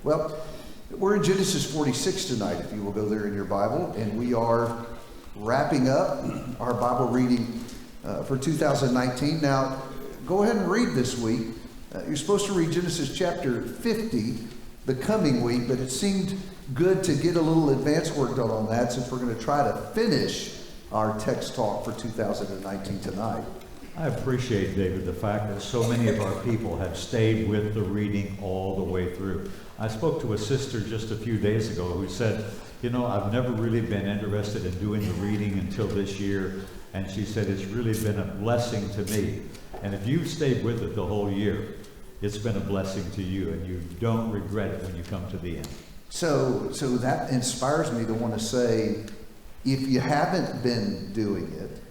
Well, we're in Genesis 46 tonight, if you will go there in your Bible, and we are wrapping up our Bible reading for 2019. Now, go ahead and read this week. You're supposed to read Genesis chapter 50 the coming week, but it seemed good to get a little advance work done on that since we're going to try to finish our text talk for 2019 tonight. I appreciate, David, the fact that so many of our people have stayed with the reading all the way through. I spoke to a sister just a few days ago who said, I've never really been interested in doing the reading until this year, and she said it's really been a blessing to me. And if you've stayed with it the whole year, it's been a blessing to you, and you don't regret it when you come to the end. So that inspires me to want to say, if you haven't been doing it,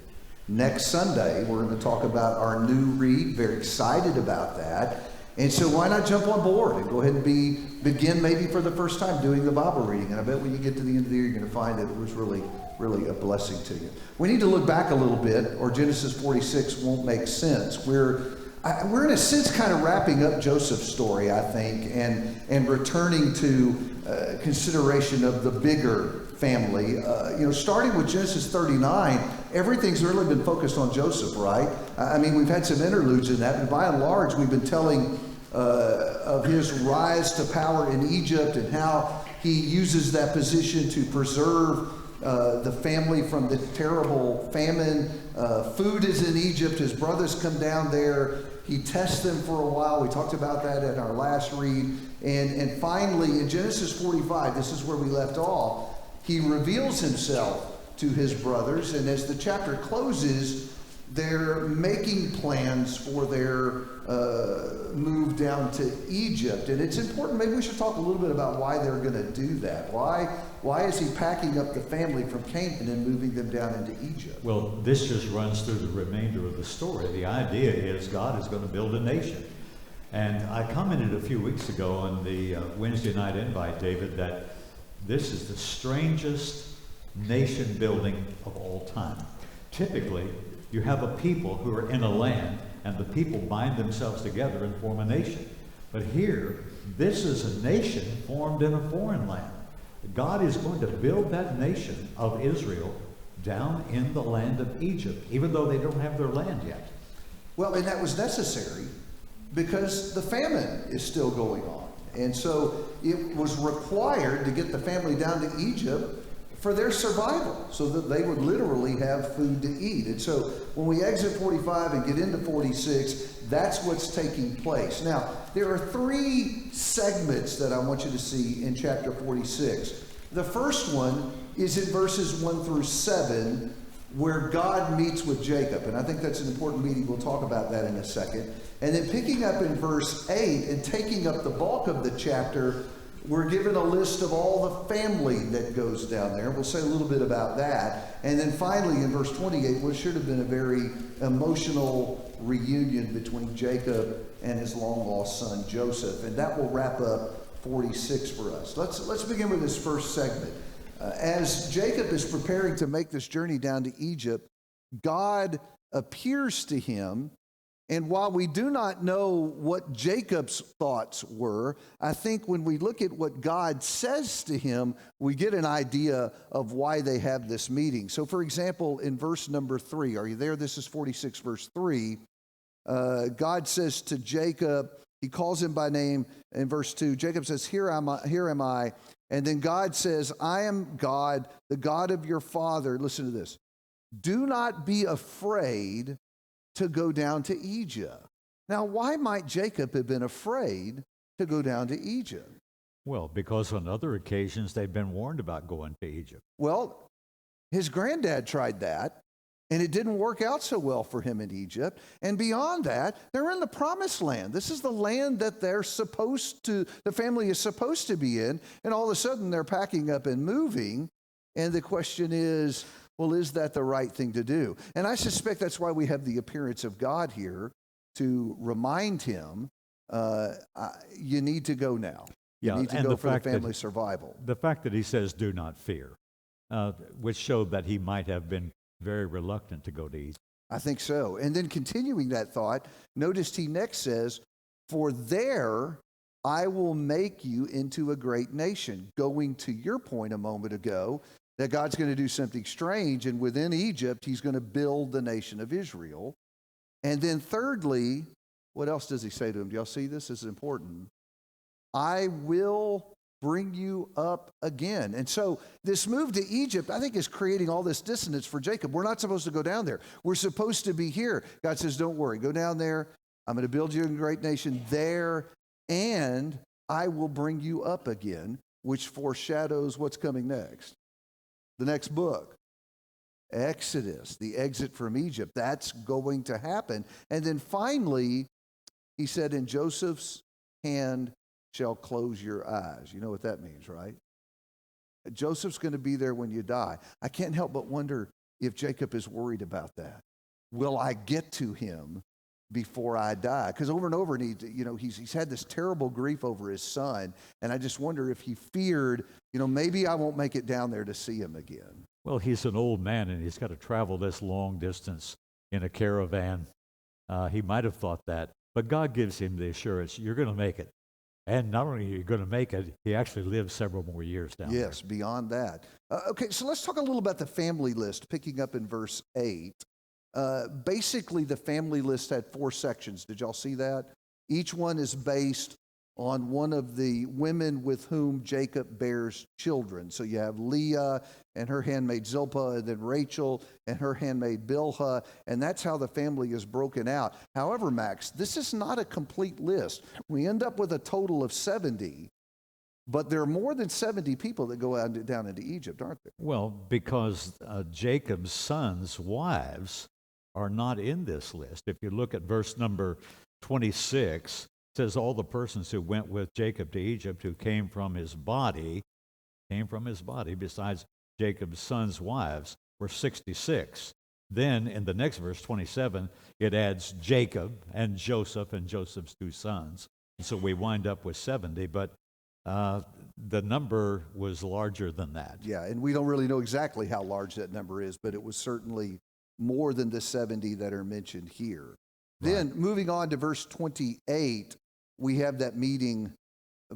next Sunday we're going to talk about our new read. Very excited about that. And so why not jump on board and go ahead and begin maybe for the first time doing the Bible reading. And I bet when you get to the end of the year, you're going to find that it was really, really a blessing to you. We need to look back a little bit, or Genesis 46 won't make sense. We're in a sense kind of wrapping up Joseph's story, I think, and returning to consideration of the bigger family. Starting with Genesis 39, everything's really been focused on Joseph, right? I mean, we've had some interludes in that, but by and large, we've been telling of his rise to power in Egypt and how he uses that position to preserve the family from the terrible famine. Food is in Egypt. His brothers come down there. He tests them for a while. We talked about that in our last read. And finally, in Genesis 45, this is where we left off, he reveals himself to his brothers. And as the chapter closes, they're making plans for their move down to Egypt. And it's important, maybe we should talk a little bit about why they're going to do that. Why is he packing up the family from Canaan and moving them down into Egypt? Well, this just runs through the remainder of the story. The idea is God is going to build a nation. And I commented a few weeks ago on the Wednesday night invite, David, that this is the strangest nation building of all time. Typically, you have a people who are in a land, and the people bind themselves together and form a nation. But here, this is a nation formed in a foreign land. God is going to build that nation of Israel down in the land of Egypt, even though they don't have their land yet. Well, and that was necessary because the famine is still going on. And so it was required to get the family down to Egypt for their survival, so that they would literally have food to eat. And so when we exit 45 and get into 46, that's what's taking place. Now, there are three segments that I want you to see in chapter 46. The first one is in verses 1 through 7, where God meets with Jacob. And I think that's an important meeting. We'll talk about that in a second. And then picking up in verse 8 and taking up the bulk of the chapter, we're given a list of all the family that goes down there. We'll say a little bit about that. And then finally in verse 28, what should have been a very emotional reunion between Jacob and his long-lost son Joseph. And that will wrap up 46 for us. Let's begin with this first segment. As Jacob is preparing to make this journey down to Egypt, God appears to him. And while we do not know what Jacob's thoughts were, I think when we look at what God says to him, we get an idea of why they have this meeting. So, for example, in verse number 3, are you there? This is 46, verse 3. God says to Jacob, he calls him by name in verse 2. Jacob says, Here am I. And then God says, I am God, the God of your father. Listen to this. Do not be afraid to go down to Egypt. Now, why might Jacob have been afraid to go down to Egypt? Well, because on other occasions they've been warned about going to Egypt. Well, his granddad tried that, and it didn't work out so well for him in Egypt. And beyond that, they're in the promised land. This is the land that the family is supposed to be in, and all of a sudden they're packing up and moving. And the question is, well, is that the right thing to do? And I suspect that's why we have the appearance of God here to remind him, you need to go now. You need to go for the family's survival. The fact that he says, do not fear, which showed that he might have been very reluctant to go to Egypt. I think so. And then continuing that thought, notice he next says, for there I will make you into a great nation. Going to your point a moment ago, that God's going to do something strange, and within Egypt, he's going to build the nation of Israel. And then thirdly, what else does he say to him? Do y'all see this? This is important. I will bring you up again. And so this move to Egypt, I think, is creating all this dissonance for Jacob. We're not supposed to go down there. We're supposed to be here. God says, don't worry, go down there. I'm going to build you a great nation there, and I will bring you up again, which foreshadows what's coming next. The next book, Exodus, the exit from Egypt. That's going to happen. And then finally, he said, in Joseph's hand shall close your eyes. You know what that means, right? Joseph's going to be there when you die. I can't help but wonder if Jacob is worried about that. Will I get to him before I die? Because over and over, he's had this terrible grief over his son, and I just wonder if he feared, maybe I won't make it down there to see him again. Well, he's an old man, and he's got to travel this long distance in a caravan. He might have thought that, but God gives him the assurance, you're going to make it. And not only are you going to make it, he actually lives several more years down there. Yes, beyond that. Okay, so let's talk a little about the family list, picking up in verse 8. Basically, the family list had 4 sections. Did y'all see that? Each one is based on one of the women with whom Jacob bears children. So you have Leah and her handmaid Zilpah, and then Rachel and her handmaid Bilhah, and that's how the family is broken out. However, Max, this is not a complete list. We end up with a total of 70, but there are more than 70 people that go down into Egypt, aren't there? Well, because Jacob's sons' wives are not in this list. If you look at verse number 26, it says all the persons who went with Jacob to Egypt who came from his body, besides Jacob's sons' wives, were 66. Then in the next verse, 27, it adds Jacob and Joseph's 2 sons. And so we wind up with 70, but the number was larger than that. Yeah, and we don't really know exactly how large that number is, but it was certainly more than the 70 that are mentioned here. Right. Then moving on to verse 28, we have that meeting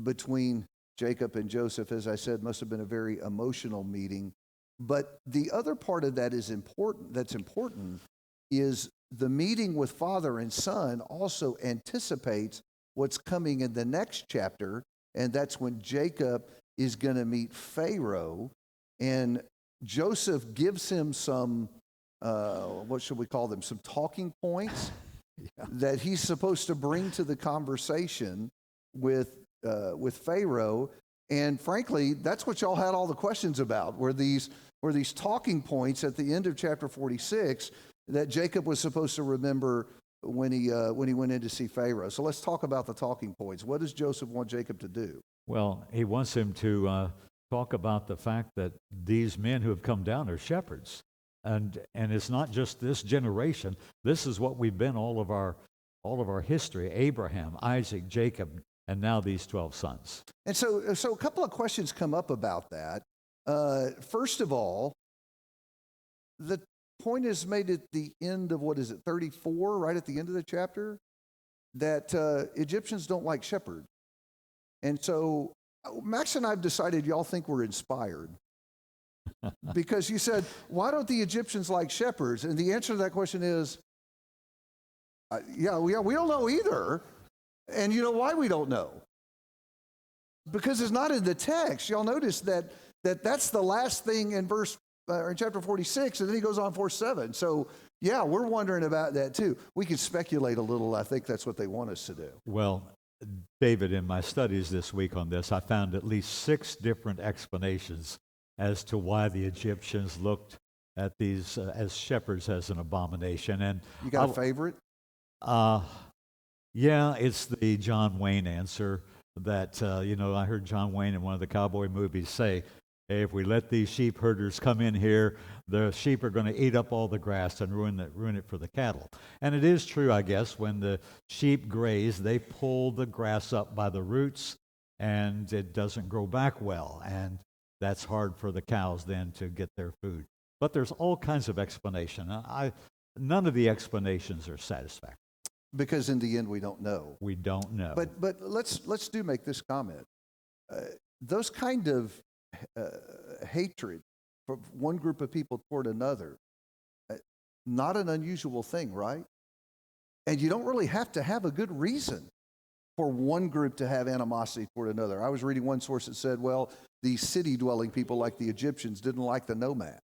between Jacob and Joseph. As I said, must have been a very emotional meeting. But the other part of that is important. That's important is the meeting with father and son also anticipates what's coming in the next chapter, and that's when Jacob is going to meet Pharaoh, and Joseph gives him some what should we call them? Some talking points that he's supposed to bring to the conversation with Pharaoh. And frankly, that's what y'all had all the questions about. Were these talking points at the end of chapter 46 that Jacob was supposed to remember when he went in to see Pharaoh? So let's talk about the talking points. What does Joseph want Jacob to do? Well, he wants him to talk about the fact that these men who have come down are shepherds. And it's not just this generation. This is what we've been all of our history: Abraham, Isaac, Jacob, and now these 12 sons. And so a couple of questions come up about that. First of all, the point is made at the end of 34, right at the end of the chapter, that Egyptians don't like shepherds. And so Max and I have decided y'all think we're inspired. Because you said, why don't the Egyptians like shepherds? And the answer to that question is, we don't know either. And you know why we don't know? Because it's not in the text. Y'all notice that's the last thing in in chapter 46, and then he goes on 47. So yeah, we're wondering about that too. We can speculate a little. I think that's what they want us to do. Well, David, in my studies this week on this, I found at least 6 different explanations as to why the Egyptians looked at these as shepherds as an abomination. And you got a favorite? Yeah, it's the John Wayne answer that, I heard John Wayne in one of the cowboy movies say, hey, if we let these sheep herders come in here, the sheep are going to eat up all the grass and ruin it for the cattle. And it is true, I guess, when the sheep graze, they pull the grass up by the roots, and it doesn't grow back well. And that's hard for the cows then to get their food. But there's all kinds of explanation. None of the explanations are satisfactory. Because in the end, we don't know. We don't know. But let's do make this comment. Those kind of hatred from one group of people toward another, not an unusual thing, right? And you don't really have to have a good reason for one group to have animosity toward another. I was reading one source that said, well, the city-dwelling people like the Egyptians didn't like the nomads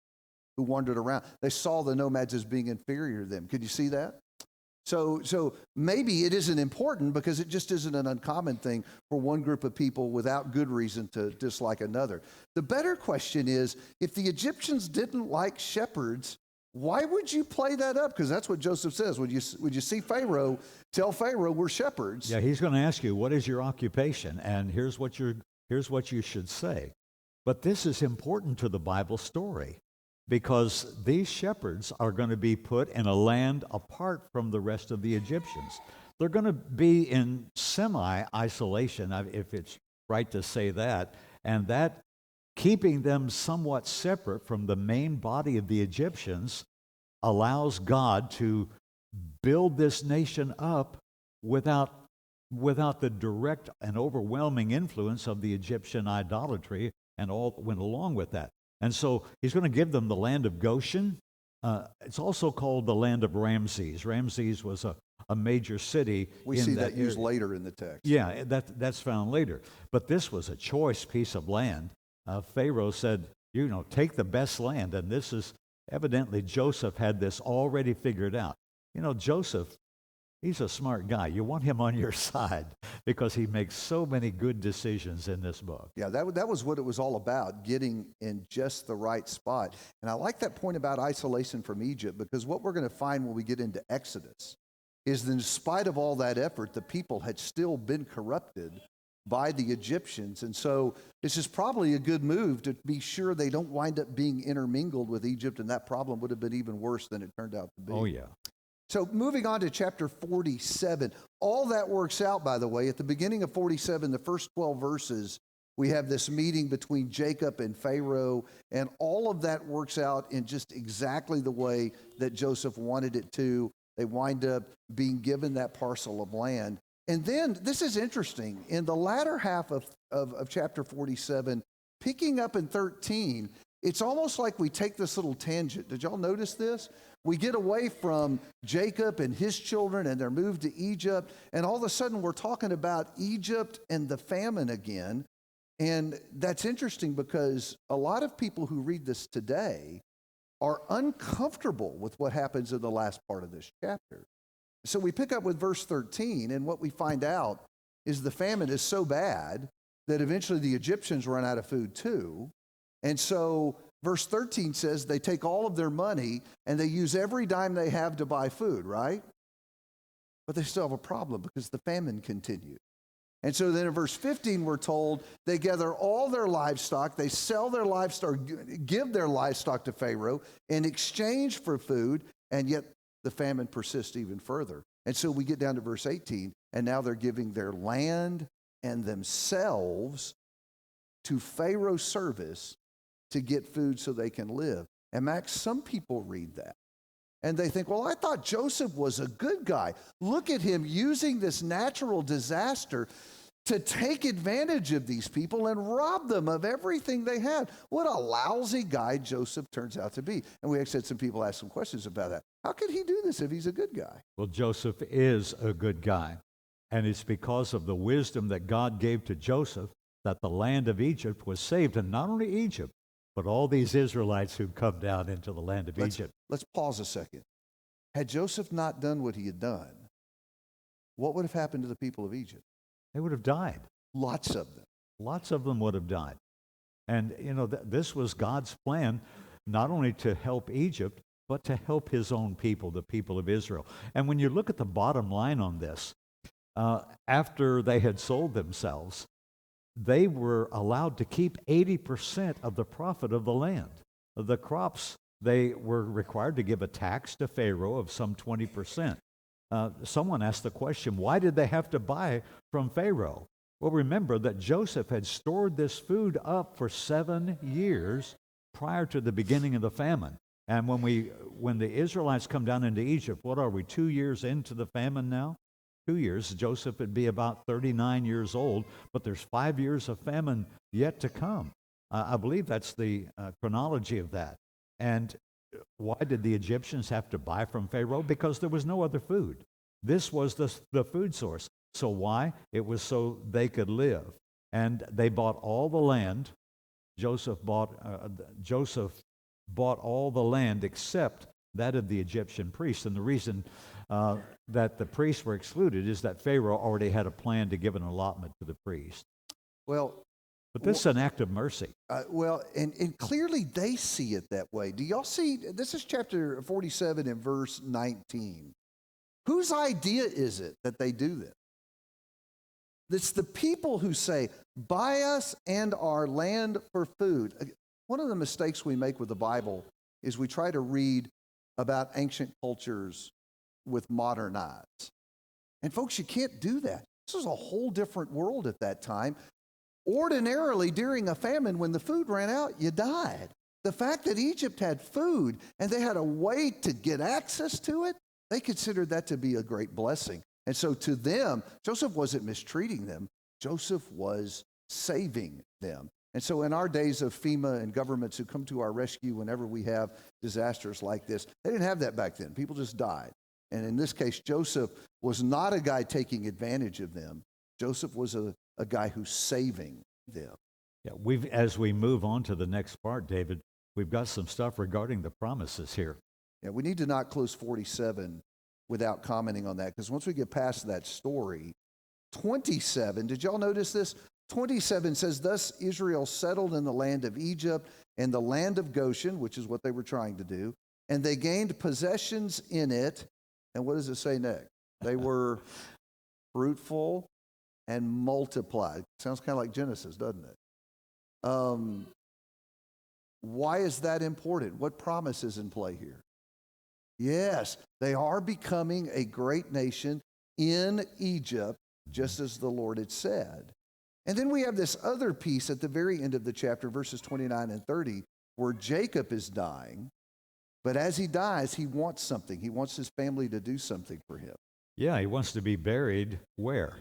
who wandered around. They saw the nomads as being inferior to them. Could you see that? So maybe it isn't important because it just isn't an uncommon thing for one group of people without good reason to dislike another. The better question is, if the Egyptians didn't like shepherds, why would you play that up? Because that's what Joseph says. Would you see Pharaoh, tell Pharaoh we're shepherds. Yeah, he's going to ask you, what is your occupation? And here's what you should say. But this is important to the Bible story, because these shepherds are going to be put in a land apart from the rest of the Egyptians. They're going to be in semi-isolation, if it's right to say that, and that keeping them somewhat separate from the main body of the Egyptians allows God to build this nation up without the direct and overwhelming influence of the Egyptian idolatry and all that went along with that. And so he's going to give them the land of Goshen. It's also called the land of Ramses. Ramses was a major city. We see that used later in the text. Yeah, that's found later. But this was a choice piece of land. Pharaoh said, take the best land. And this is evidently Joseph had this already figured out. Joseph, he's a smart guy. You want him on your side because he makes so many good decisions in this book. Yeah, that was what it was all about, getting in just the right spot. And I like that point about isolation from Egypt, because what we're going to find when we get into Exodus is that in spite of all that effort, the people had still been corrupted by the Egyptians. And so this is probably a good move to be sure they don't wind up being intermingled with Egypt, and that problem would have been even worse than it turned out to be. Oh, yeah. So moving on to chapter 47, all that works out, by the way. At the beginning of 47, the first 12 verses, we have this meeting between Jacob and Pharaoh, and all of that works out in just exactly the way that Joseph wanted it to. They wind up being given that parcel of land. And then, this is interesting, in the latter half of chapter 47, picking up in 13, it's almost like we take this little tangent. Did y'all notice this? We get away from Jacob and his children and their move to Egypt, and all of a sudden we're talking about Egypt and the famine again. And that's interesting because a lot of people who read this today are uncomfortable with what happens in the last part of this chapter. So we pick up with verse 13, and what we find out is the famine is so bad that eventually the Egyptians run out of food too. And so verse 13 says they take all of their money and they use every dime they have to buy food, right? But they still have a problem because the famine continues. And so then in verse 15, we're told they gather all their livestock, they sell their livestock, give their livestock to Pharaoh in exchange for food, and yet the famine persists even further. And so we get down to verse 18, and now they're giving their land and themselves to Pharaoh's service to get food so they can live. And Max, some people read that and they think, well, I thought Joseph was a good guy. Look at him using this natural disaster to take advantage of these people and rob them of everything they had. What a lousy guy Joseph turns out to be. And we actually had some people ask some questions about that. How could he do this if he's a good guy? Well, Joseph is a good guy. And it's because of the wisdom that God gave to Joseph that the land of Egypt was saved. And not only Egypt, but all these Israelites who've come down into the land of Egypt. Let's pause a second. Had Joseph not done what he had done, what would have happened to the people of Egypt? They would have died. Lots of them. Lots of them would have died. And, this was God's plan, not only to help Egypt, but to help his own people, the people of Israel. And when you look at the bottom line on this, after they had sold themselves, they were allowed to keep 80% of the profit of the land. The crops, they were required to give a tax to Pharaoh of some 20%. Someone asked the question, why did they have to buy from Pharaoh? Well, remember that Joseph had stored this food up for 7 years prior to the beginning of the famine. And when the Israelites come down into Egypt, what are we, 2 years into the famine now? 2 years. Joseph would be about 39 years old, but there's 5 years of famine yet to come. I believe that's the chronology of that. And why did the Egyptians have to buy from Pharaoh? Because there was no other food. This was the food source. So why? It was so they could live. And they bought all the land. Joseph bought all the land except that of the Egyptian priests. And the reason that the priests were excluded is that Pharaoh already had a plan to give an allotment to the priests. Well, but this is an act of mercy. And clearly they see it that way. Do y'all see? This is chapter 47 and verse 19. Whose idea is it that they do this? It's the people who say, buy us and our land for food. One of the mistakes we make with the Bible is we try to read about ancient cultures with modern eyes. And folks, you can't do that. This was a whole different world at that time. Ordinarily, during a famine, when the food ran out, you died. The fact that Egypt had food and they had a way to get access to it, they considered that to be a great blessing. And so to them, Joseph wasn't mistreating them. Joseph was saving them. And so in our days of FEMA and governments who come to our rescue whenever we have disasters like this, they didn't have that back then. People just died. And in this case, Joseph was not a guy taking advantage of them. Joseph was a guy who's saving them. Yeah, as we move on to the next part, David, we've got some stuff regarding the promises here. Yeah, we need to not close 47 without commenting on that, because once we get past that story, 27, did y'all notice this? 27 says, thus Israel settled in the land of Egypt and the land of Goshen, which is what they were trying to do, and they gained possessions in it. And what does it say next? They were fruitful and multiplied. Sounds kind of like Genesis, doesn't it? Why is that important? What promise is in play here? Yes, they are becoming a great nation in Egypt, just as the Lord had said. And then we have this other piece at the very end of the chapter, verses 29 and 30, where Jacob is dying. But as he dies, he wants something. He wants his family to do something for him. Yeah, he wants to be buried where?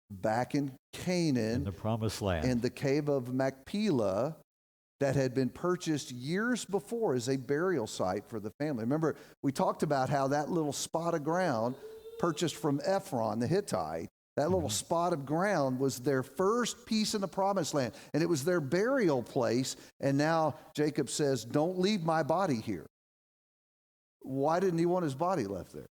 Back in Canaan. In the promised land. In the cave of Machpelah that had been purchased years before as a burial site for the family. Remember, we talked about how that little spot of ground purchased from Ephron, the Hittite, that little spot of ground was their first piece in the promised land. And it was their burial place. And now Jacob says, don't leave my body here. Why didn't he want his body left there?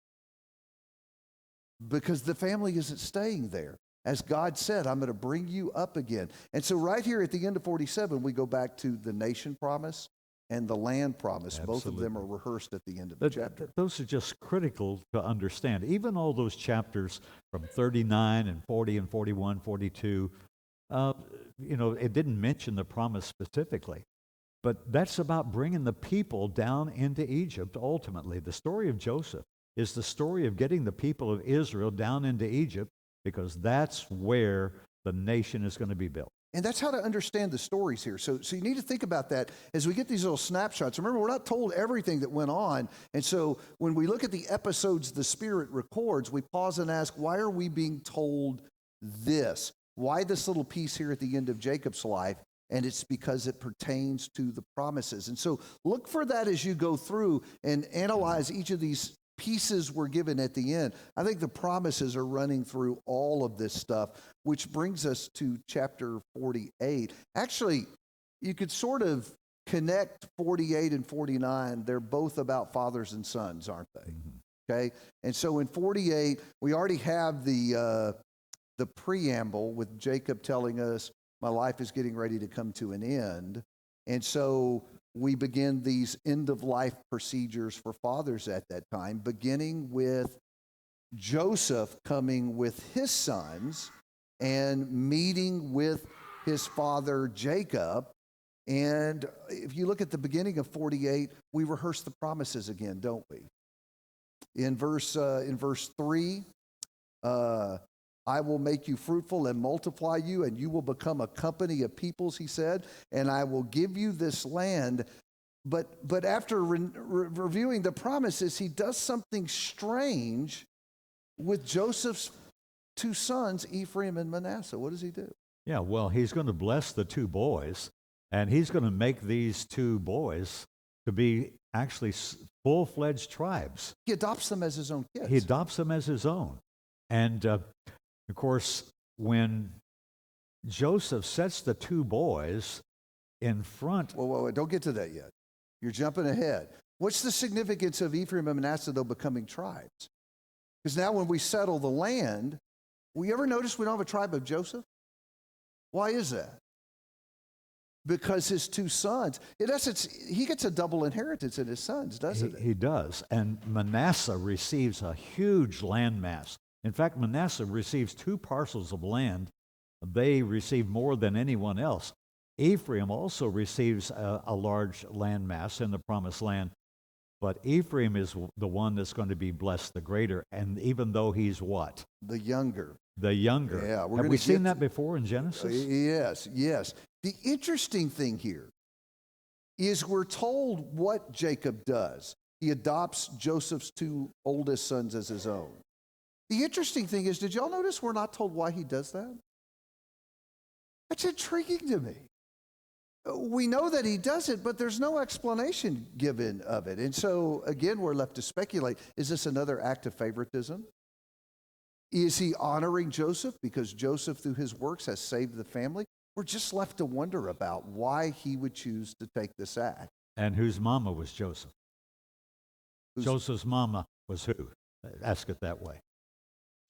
Because the family isn't staying there. As God said, I'm going to bring you up again. And so right here at the end of 47, we go back to the nation promise and the land promise. Absolutely. Both of them are rehearsed at the end of the chapter. Those are just critical to understand. Even all those chapters from 39 and 40 and 41, 42, it didn't mention the promise specifically. But that's about bringing the people down into Egypt ultimately. The story of Joseph is the story of getting the people of Israel down into Egypt, because that's where the nation is going to be built. And that's how to understand the stories here. So you need to think about that as we get these little snapshots. Remember, we're not told everything that went on. And so when we look at the episodes the Spirit records, we pause and ask, why are we being told this? Why this little piece here at the end of Jacob's life? And it's because it pertains to the promises. And so look for that as you go through and analyze each of these pieces we're given at the end. I think the promises are running through all of this stuff, which brings us to chapter 48. Actually, you could sort of connect 48 and 49. They're both about fathers and sons, aren't they? Mm-hmm. Okay? And so in 48, we already have the preamble with Jacob telling us, my life is getting ready to come to an end. And so we begin these end-of-life procedures for fathers at that time, beginning with Joseph coming with his sons and meeting with his father Jacob. And if you look at the beginning of 48, we rehearse the promises again, don't we? In verse 3, I will make you fruitful and multiply you, and you will become a company of peoples, he said, and I will give you this land But after reviewing the promises, he does something strange with Joseph's two sons, Ephraim and Manasseh. What does he do? Yeah, well, he's going to bless the two boys, and he's going to make these two boys to be actually full-fledged tribes. He adopts them as his own kids. He adopts them as his own. And, of course, when Joseph sets the two boys in front... Whoa, don't get to that yet. You're jumping ahead. What's the significance of Ephraim and Manasseh, though, becoming tribes? Because now when we settle the land, we ever notice we don't have a tribe of Joseph? Why is that? Because his two sons, in essence, he gets a double inheritance in his sons, doesn't he? He does. And Manasseh receives a huge landmass. In fact, Manasseh receives 2 parcels of land. They receive more than anyone else. Ephraim also receives a large landmass in the promised land. But Ephraim is the one that's going to be blessed the greater. And even though he's what? The younger. The younger. Yeah, have we seen that before in Genesis? Yes. The interesting thing here is we're told what Jacob does. He adopts Joseph's 2 oldest sons as his own. The interesting thing is, did y'all notice we're not told why he does that? That's intriguing to me. We know that he does it, but there's no explanation given of it. And so, again, we're left to speculate. Is this another act of favoritism? Is he honoring Joseph because Joseph, through his works, has saved the family? We're just left to wonder about why he would choose to take this act. And whose mama was Joseph? Joseph's mama was who? Ask it that way.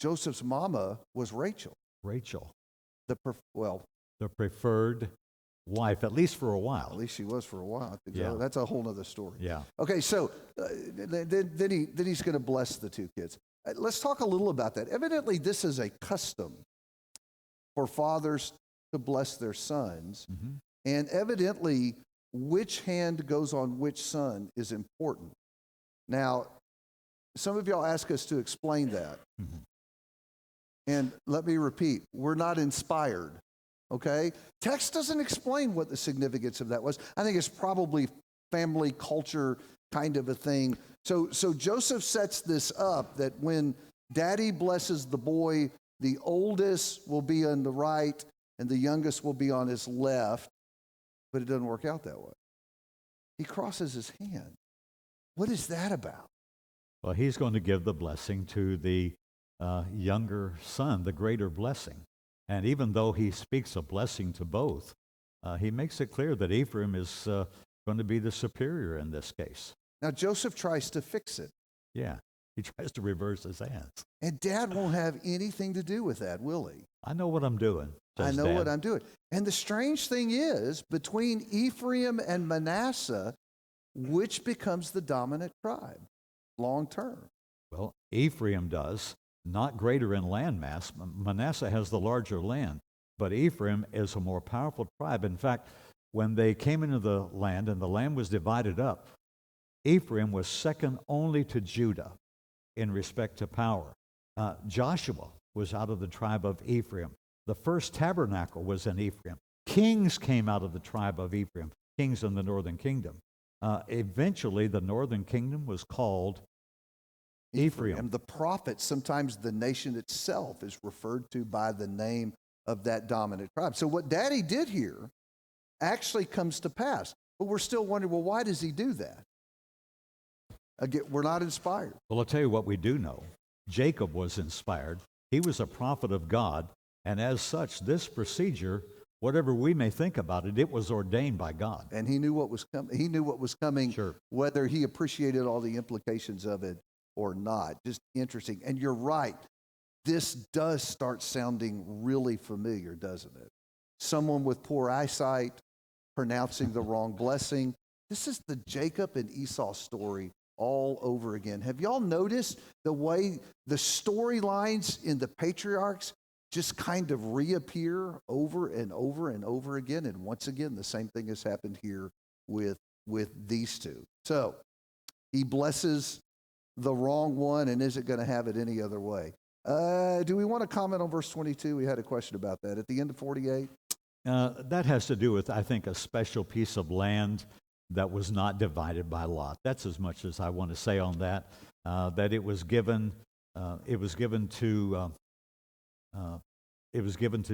Joseph's mama was Rachel. Rachel. The preferred wife, at least for a while. At least she was for a while. Yeah. That's a whole other story. Yeah. Okay, so then he's going to bless the 2 kids. Let's talk a little about that. Evidently, this is a custom for fathers to bless their sons. Mm-hmm. And evidently, which hand goes on which son is important. Now, some of y'all ask us to explain that. Mm-hmm. And let me repeat, we're not inspired, okay? Text doesn't explain what the significance of that was. I think it's probably family culture kind of a thing. So Joseph sets this up that when daddy blesses the boy, the oldest will be on the right and the youngest will be on his left, but it doesn't work out that way. He crosses his hand. What is that about? Well, he's going to give the blessing to the younger son, the greater blessing. And even though he speaks a blessing to both, he makes it clear that Ephraim is going to be the superior in this case. Now, Joseph tries to fix it. Yeah, he tries to reverse his hands. And Dad won't have anything to do with that, will he? I know what I'm doing. I know what I'm doing. And the strange thing is, between Ephraim and Manasseh, which becomes the dominant tribe long term? Well, Ephraim does, not greater in landmass. Manasseh has the larger land, but Ephraim is a more powerful tribe. In fact, when they came into the land and the land was divided up, Ephraim was second only to Judah in respect to power. Joshua was out of the tribe of Ephraim. The first tabernacle was in Ephraim. Kings came out of the tribe of Ephraim, kings in the northern kingdom. Eventually, the northern kingdom was called Ephraim. The prophets, sometimes the nation itself is referred to by the name of that dominant tribe. So what Daddy did here actually comes to pass. But we're still wondering, well, why does he do that? Again, we're not inspired. Well, I'll tell you what we do know. Jacob was inspired. He was a prophet of God. And as such, this procedure, whatever we may think about it, it was ordained by God. And he knew what was coming. He knew what was coming, sure, whether he appreciated all the implications of it or not. Just interesting. And you're right. This does start sounding really familiar, doesn't it? Someone with poor eyesight pronouncing the wrong blessing. This is the Jacob and Esau story all over again. Have y'all noticed the way the storylines in the patriarchs just kind of reappear over and over and over again? And once again, the same thing has happened here with these two. So he blesses the wrong one and isn't going to have it any other way. Do we want to comment on verse 22? We had a question about that at the end of 48. That has to do with, I think, a special piece of land that was not divided by lot. That's as much as I want to say on that. That it was given to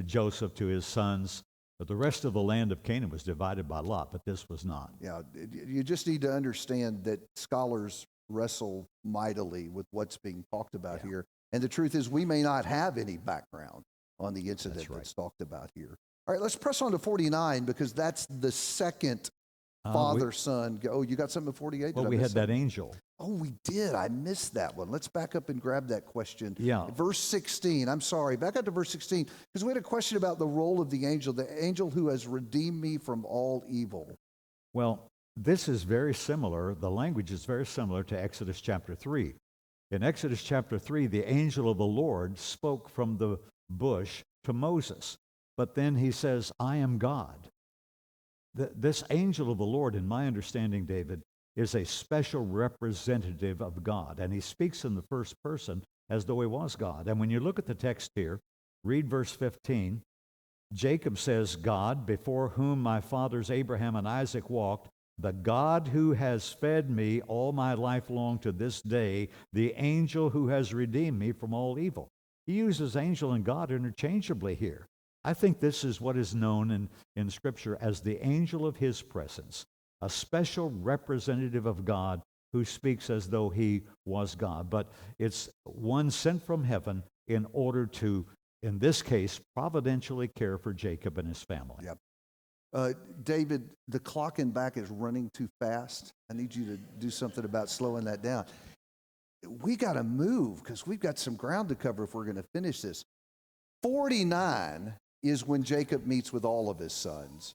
Joseph, to his sons. But the rest of the land of Canaan was divided by lot, but this was not. Yeah, you just need to understand that scholars wrestle mightily with what's being talked about here. And the truth is, we may not have any background on the incident that's talked about here. All right, let's press on to 49, because that's the second father-son. Oh, you got something at 48? Well, we had that angel. Oh, we did. I missed that one. Let's back up and grab that question. Yeah. Verse 16. I'm sorry. Back up to verse 16, because we had a question about the role of the angel who has redeemed me from all evil. Well, this is very similar. The language is very similar to Exodus chapter 3. In Exodus chapter 3, the angel of the Lord spoke from the bush to Moses. But then he says, I am God. This angel of the Lord, in my understanding, David, is a special representative of God. And he speaks in the first person as though he was God. And when you look at the text here, read verse 15. Jacob says, God, before whom my fathers Abraham and Isaac walked, the God who has fed me all my life long to this day, the angel who has redeemed me from all evil. He uses angel and God interchangeably here. I think this is what is known in Scripture as the angel of his presence, a special representative of God who speaks as though he was God. But it's one sent from heaven in order to, in this case, providentially care for Jacob and his family. Yep. David, the clock in back is running too fast. I need you to do something about slowing that down. We got to move, because we've got some ground to cover if we're going to finish this. 49 is when Jacob meets with all of his sons.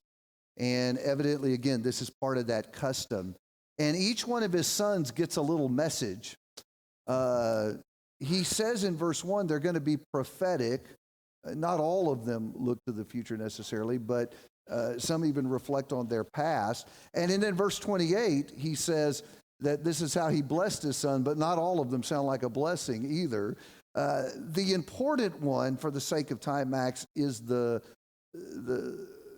And evidently, again, this is part of that custom. And each one of his sons gets a little message. He says in verse 1, they're going to be prophetic. Not all of them look to the future necessarily, but some even reflect on their past. And then in verse 28, he says that this is how he blessed his son, but not all of them sound like a blessing either. The important one, for the sake of time, Max, is the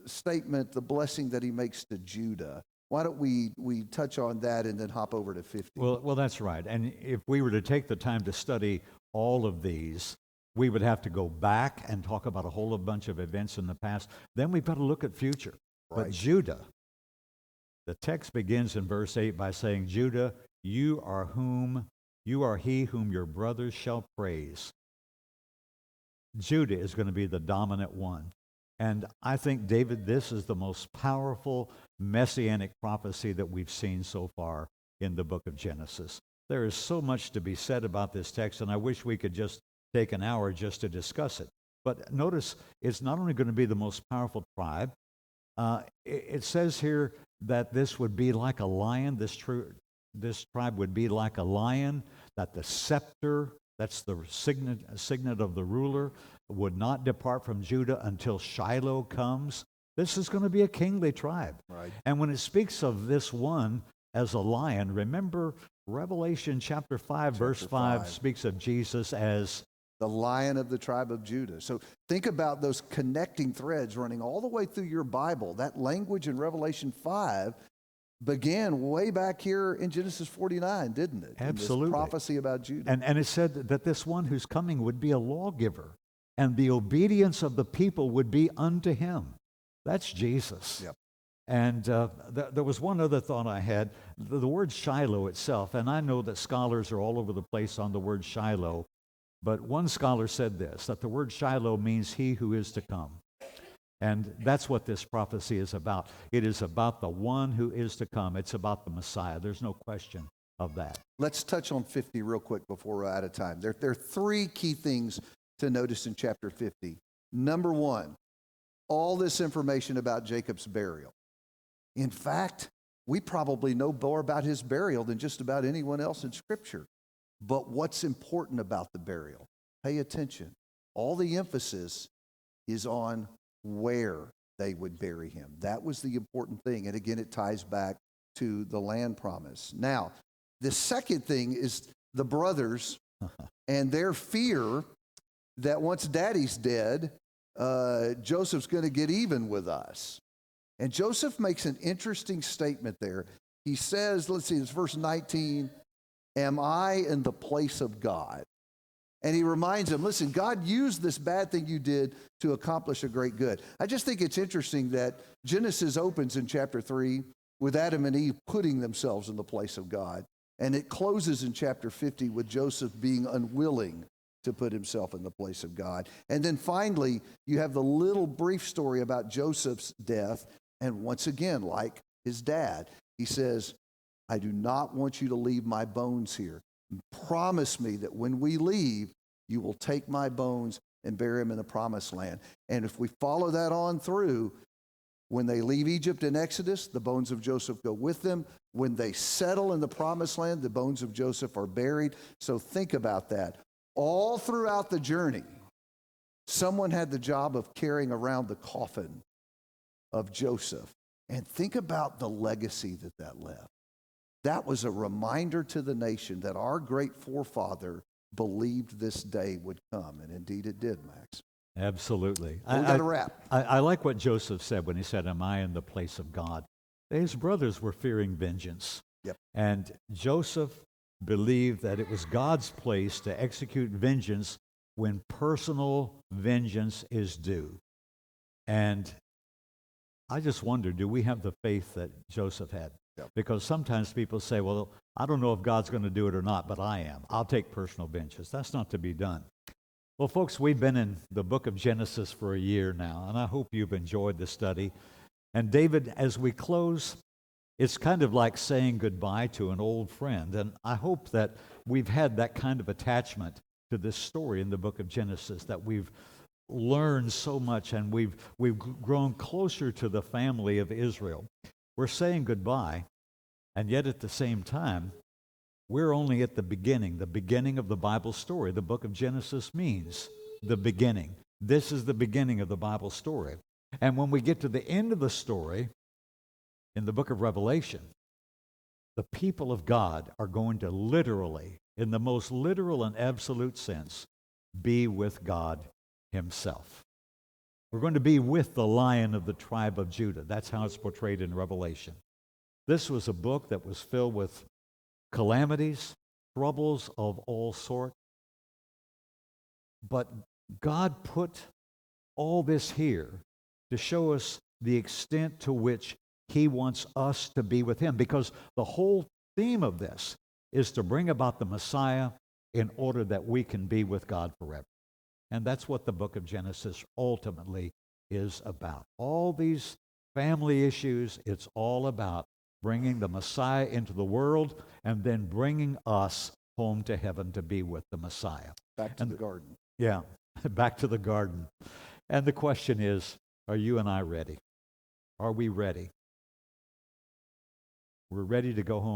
statement, the blessing that he makes to Judah. Why don't we touch on that and then hop over to 50? Well, that's right. And if we were to take the time to study all of these, we would have to go back and talk about a whole bunch of events in the past. Then we've got to look at future. Right. But Judah, the text begins in verse 8 by saying, Judah, you are he whom your brothers shall praise. Judah is going to be the dominant one. And I think, David, this is the most powerful messianic prophecy that we've seen so far in the book of Genesis. There is so much to be said about this text, and I wish we could just take an hour just to discuss it. But notice, it's not only going to be the most powerful tribe, it says here that this would be like a lion, this tribe would be like a lion, that the scepter, that's the signet of the ruler, would not depart from Judah until Shiloh comes. This is going to be a kingly tribe. Right. And when it speaks of this one as a lion, remember Revelation chapter 5, verse 5 speaks of Jesus as the Lion of the tribe of Judah. So think about those connecting threads running all the way through your Bible. That language in Revelation 5 began way back here in Genesis 49, didn't it? Absolutely. In this prophecy about Judah. And it said that this one who's coming would be a lawgiver, and the obedience of the people would be unto him. That's Jesus. Yep. And there was one other thought I had. The word Shiloh itself, and I know that scholars are all over the place on the word Shiloh, but one scholar said this, that the word Shiloh means he who is to come. And that's what this prophecy is about. It is about the one who is to come. It's about the Messiah. There's no question of that. Let's touch on 50 real quick before we're out of time. There are three key things to notice in chapter 50. Number one, all this information about Jacob's burial. In fact, we probably know more about his burial than just about anyone else in Scripture. But what's important about the burial? Pay attention. All the emphasis is on where they would bury him. That was the important thing. And again, it ties back to the land promise. Now, the second thing is the brothers and their fear that once daddy's dead, Joseph's going to get even with us. And Joseph makes an interesting statement there. He says, let's see, it's verse 19, am I in the place of God? And he reminds him, listen, God used this bad thing you did to accomplish a great good. I just think it's interesting that Genesis opens in chapter 3 with Adam and Eve putting themselves in the place of God. And it closes in chapter 50 with Joseph being unwilling to put himself in the place of God. And then finally, you have the little brief story about Joseph's death. And once again, like his dad, he says, I do not want you to leave my bones here. Promise me that when we leave, you will take my bones and bury them in the promised land. And if we follow that on through, when they leave Egypt in Exodus, the bones of Joseph go with them. When they settle in the promised land, the bones of Joseph are buried. So think about that. All throughout the journey, someone had the job of carrying around the coffin of Joseph. And think about the legacy that left. That was a reminder to the nation that our great forefather believed this day would come. And indeed it did, Max. Absolutely. We got to wrap. I like what Joseph said when he said, am I in the place of God? His brothers were fearing vengeance. Yep. And Joseph believed that it was God's place to execute vengeance when personal vengeance is due. And I just wonder, do we have the faith that Joseph had? Yep. Because sometimes people say, well, I don't know if God's going to do it or not, but I am. I'll take personal vengeance. That's not to be done. Well, folks, we've been in the book of Genesis for a year now, and I hope you've enjoyed the study. And David, as we close, it's kind of like saying goodbye to an old friend. And I hope that we've had that kind of attachment to this story in the book of Genesis, that we've learned so much and we've grown closer to the family of Israel. We're saying goodbye, and yet at the same time, we're only at the beginning of the Bible story. The book of Genesis means the beginning. This is the beginning of the Bible story. And when we get to the end of the story, in the book of Revelation, the people of God are going to literally, in the most literal and absolute sense, be with God himself. We're going to be with the Lion of the tribe of Judah. That's how it's portrayed in Revelation. This was a book that was filled with calamities, troubles of all sorts. But God put all this here to show us the extent to which he wants us to be with him, because the whole theme of this is to bring about the Messiah in order that we can be with God forever. And that's what the book of Genesis ultimately is about. All these family issues, it's all about bringing the Messiah into the world and then bringing us home to heaven to be with the Messiah. Back to the garden. Yeah, back to the garden. And the question is, are you and I ready? Are we ready? We're ready to go home.